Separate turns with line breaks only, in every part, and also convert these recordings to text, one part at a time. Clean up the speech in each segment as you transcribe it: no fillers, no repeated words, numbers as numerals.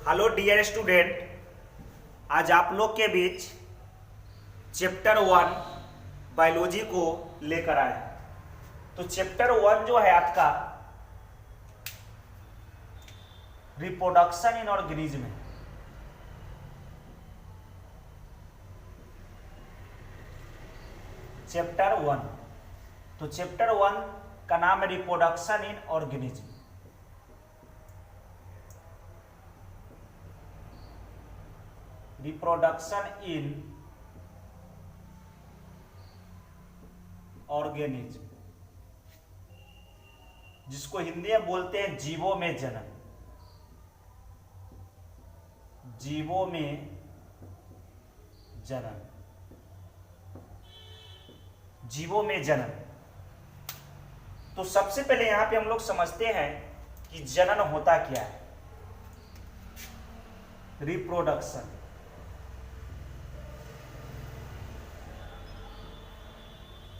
Hello dear student, आज आप लोग के बीच चैप्टर 1 बायोलॉजी को लेकर आए। तो चैप्टर 1 जो है आपका रिप्रोडक्शन इन ऑर्गेनिज्म है। चैप्टर 1, तो चैप्टर 1 का नाम है reproduction in organism. Reproduction in organism, जिसको हिंदी में बोलते हैं जीवों में जन्म। जीवों में जन्म, जीवों में जन्म। तो सबसे पहले यहां पे हम लोग समझते हैं कि जनन होता क्या है। रिप्रोडक्शन,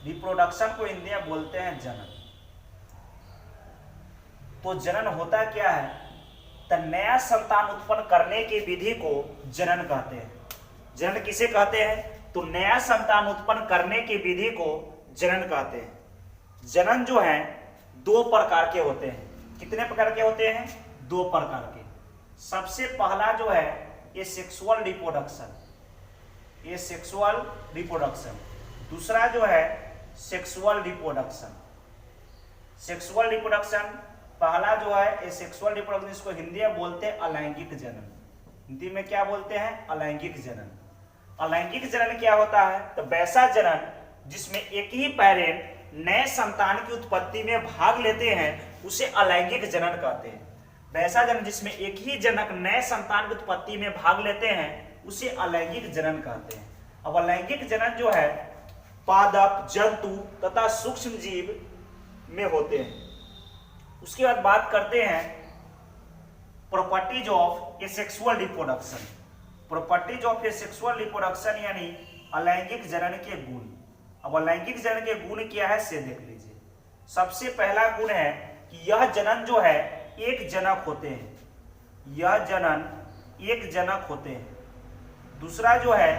रिप्रोडक्शन को हिंदी में बोलते हैं जनन। तो जनन होता क्या है? तो नया संतान उत्पन्न करने की विधि को जनन कहते हैं। जनन किसे कहते हैं? तो नया संतान उत्पन्न करने की विधि को जनन कहते हैं। जनन जो है दो प्रकार के होते हैं। कितने प्रकार के होते हैं? दो प्रकार के। सबसे पहला जो है ये सेक्सुअल रिप्रोडक्शन, ये सेक्सुअल रिप्रोडक्शन। दूसरा जो है सेक्सुअल रिप्रोडक्शन। सेक्सुअल रिप्रोडक्शन पहला जो है ये सेक्सुअल रिप्रोडक्शन, इसको हिंदी में बोलते हैं अलैंगिक जनन। हिंदी में क्या बोलते हैं? अलैंगिक जनन। अलैंगिक जनन क्या होता है? तो वैसा जनन जिसमें एक ही पेरेंट नए संतान की उत्पत्ति में भाग लेते हैं उसे अलैंगिक जनन कहते हैं। वैसा जनन जिसमें एक ही जनक नए संतान की उत्पत्ति में भाग लेते हैं उसे अलैंगिक जनन कहते हैं। अब अलैंगिक जनन जो है पादप, जंतु तथा सूक्ष्म जीव में होते हैं। उसके बाद बात करते हैं properties of A sexual reproduction. Properties of A sexual reproduction यानी अलैंगिक जनन के गुण। अब अलैंगिक जनन के गुण क्या है से देख लीजिए। सबसे पहला गुण है कि यह जनन जो है एक जनक होते हैं। यह जनन एक जनक होते हैं। दूसरा जो है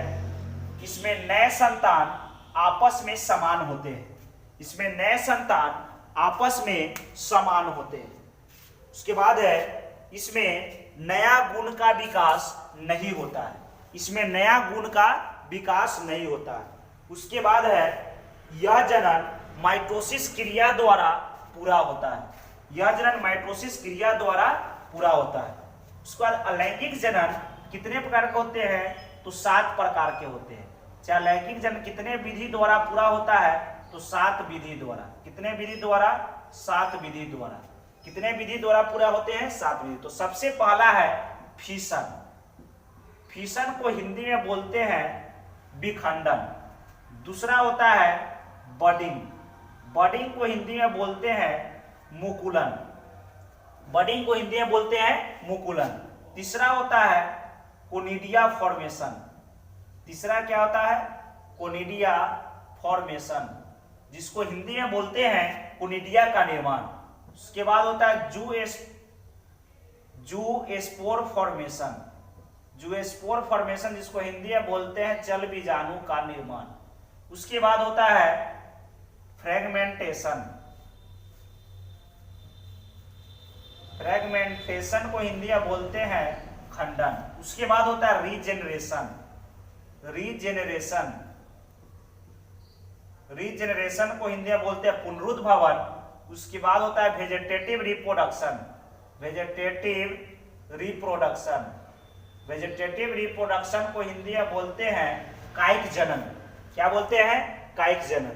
इसमें नए संतान आपस में समान होते हैं। इसमें नए संतान आपस में समान होते हैं। उसके बाद है इसमें नया गुण का विकास नहीं होता है। इसमें नया गुण का विकास नहीं होता है। उसके बाद है यह जनन माइटोसिस क्रिया द्वारा पूरा होता है। यह जनन माइटोसिस क्रिया द्वारा पूरा होता है। उसके बाद अलैंगिक जनन कितने प्रकार के होते हैं? तो 7 प्रकार के होते हैं। चाहे लैंगिक जनन कितने विधि द्वारा पूरा होता है? तो 7 विधि द्वारा। कितने विधि द्वारा? 7 विधि द्वारा। कितने विधि द्वारा पूरा होते हैं? 7 विधि। तो सबसे पहला है फिशन। फिशन को हिंदी में बोलते हैं विखंडन। दूसरा होता है बडिंग। बडिंग को हिंदी में बोलते हैं मुकुलन। बडिंग को हिंदी में बोलते हैं मुकुलन। तीसरा होता है कोनिडिया फॉर्मेशन। तीसरा क्या होता है? कोनिडिया फॉर्मेशन, जिसको हिंदी में बोलते हैं कोनिडिया का निर्माण। उसके बाद होता है जूस्पोर फॉर्मेशन। जूस्पोर फॉर्मेशन, जिसको हिंदी में बोलते हैं जल बीजाणु का निर्माण। उसके बाद होता है फ्रेगमेंटेशन। फ्रेगमेंटेशन को हिंदी में बोलते हैं खंडन। उसके बाद होता है रीजेनरेशन। रीजेनरेशन, रीजेनरेशन को हिंदी में बोलते हैं पुनरुद्भवन। उसके बाद होता है vegetative reproduction. Vegetative reproduction, vegetative reproduction को हिंदी में बोलते हैं कायिक जनन। क्या बोलते हैं? कायिक जनन।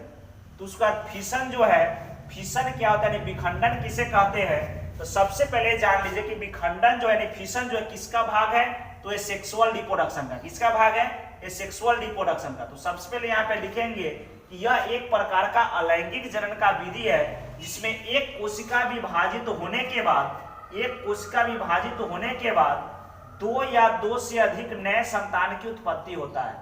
तो उसका फिशन जो है, फिशन क्या होता है? विखंडन किसे कहते हैं? तो सबसे पहले जान लीजिए कि विखंडन जो है, फिशन जो है किसका भाग है? तो ये सेक्सुअल रिप्रोडक्शन का। किसका भाग है? ये सेक्सुअल रिप्रोडक्शन का। तो सबसे पहले यहाँ पे लिखेंगे कि यह एक प्रकार का अलैंगिक जनन का विधि है जिसमें एक कोशिका विभाजित होने के बाद, एक कोशिका विभाजित होने के बाद 2 या 2 से अधिक नए संतान की उत्पत्ति होता है।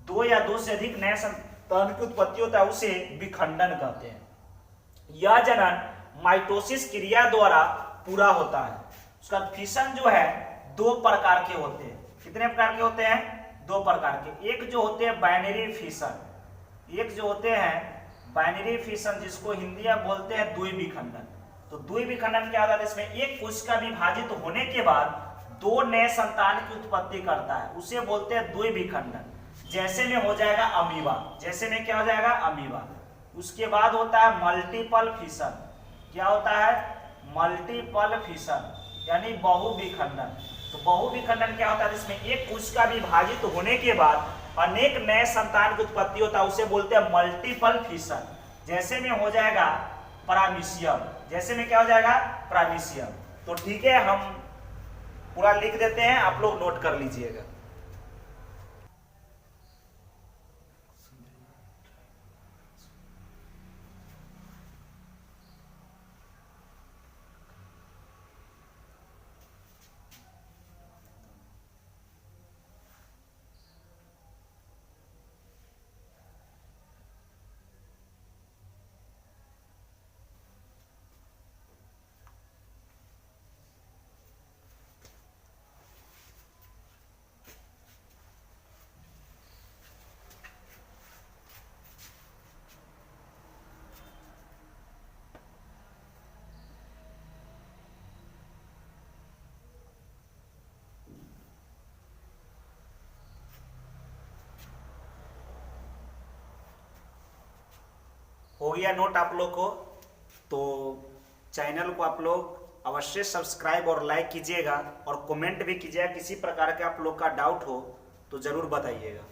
2 या 2 से अधिक नए संतान की उत्पत्ति होता है, उसे विखंडन कहते हैं। यह जनन माइटोसिस क्रिया द्वारा पूरा होता है। उसका फिशन जो है दो प्रकार के होते हैं। कितने प्रकार के होते हैं? दो प्रकार के। एक जो होते हैं बाइनरी फिशन, एक जो होते हैं बाइनरी फिशन, जिसको हिंदी में बोलते हैं द्विविखंडन। तो द्विविखंडन क्या होता है? इसमें एक कोशिका विभाजित होने के बाद दो नए संतान की उत्पत्ति करता है, उसे बोलते हैं द्विविखंडन। जैसे में हो जाएगा अमीबा, जैसे में क्या हो जाएगा? अमीबा। उसके बाद होता है मल्टीपल फिशन। क्या होता है? मल्टीपल फिशन यानी बहुविखंडन। तो बहुविखंडन क्या होता है? जिसमें एक कोशिका विभाजित होने के बाद अनेक नए संतान की उत्पत्ति होता है, उसे बोलते हैं मल्टीपल फिशन। जैसे में हो जाएगा परामीशियम, जैसे में क्या हो जाएगा? परामीशियम। तो ठीक है, हम पूरा लिख देते हैं, आप लोग नोट कर लीजिएगा। हो गया नोट आप लोग को? तो चैनल को आप लोग अवश्य सब्सक्राइब और लाइक कीजिएगा और कमेंट भी कीजिएगा। किसी प्रकार के आप लोग का डाउट हो तो जरूर बताइएगा।